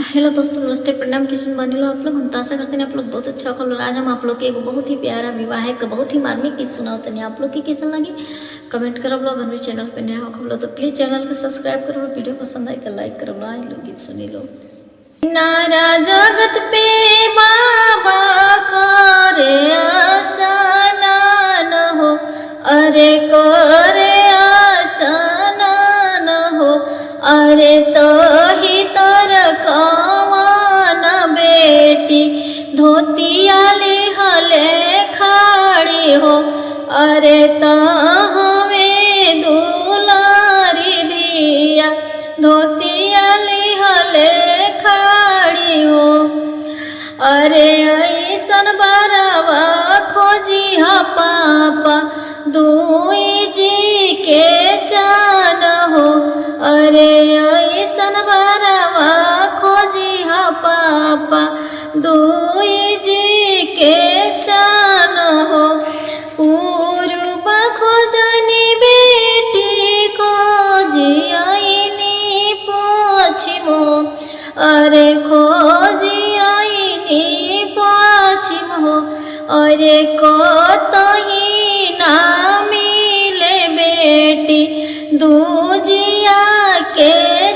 Hello दोस्तों, नमस्ते, प्रणाम। किशन बनी लो आप लोग। हम तो आशा करते हैं आप लोग बहुत अच्छा होगा। आज हम आप लोग के एक बहुत ही प्यारा विवाहिक बहुत ही मार्मिक गीत सुनाते हैं। आप लोग की कैसा लगी कमेंट करो। लोग अगर चैनल पे नया हो हम लोग तो प्लीज़ चैनल को सब्सक्राइब करो। वीडियो पसंद आए तो लाइक करो। आई लो गीत सुनी लो। नारा जगत पे बाबा करे आसाना न हो, अरे करे आसाना न हो, अरे तो ही तर कवान बेटी धोतिया लिहले खाड़ी हो, अरे तो हमें दुलारी दिया धोतिया लिहले खाड़ी हो। अरे ऐसन बरवा खोजी हा पापा दुई जी के चान हो, अरे ऐसन बरवा खोजी हा पापा दुई जी के चान हो। पूर्व खोजनी बेटी खोजी आईनी पश्चिमो, अरे खोजी आईनी पश्चिम हो, अरे कतही ना मिले बेटी दूजिया के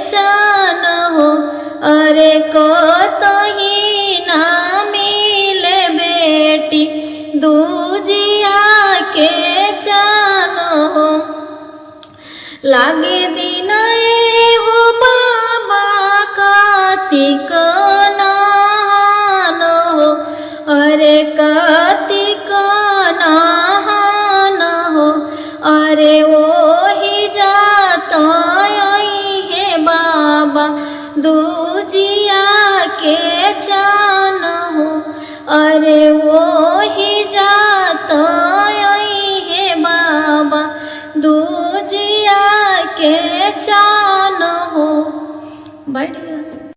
चान हो, अरे कतही ना मिले बेटी दूजिया के चान हो। लागे दिन हो बाबा कार्तिक नहान हो, अरे कार्तिक नहान हो, अरे वही जात है बाबा दूजिया के चान हो, अरे वही जात है बाबा दूजिया के चान हो। बढ़िया।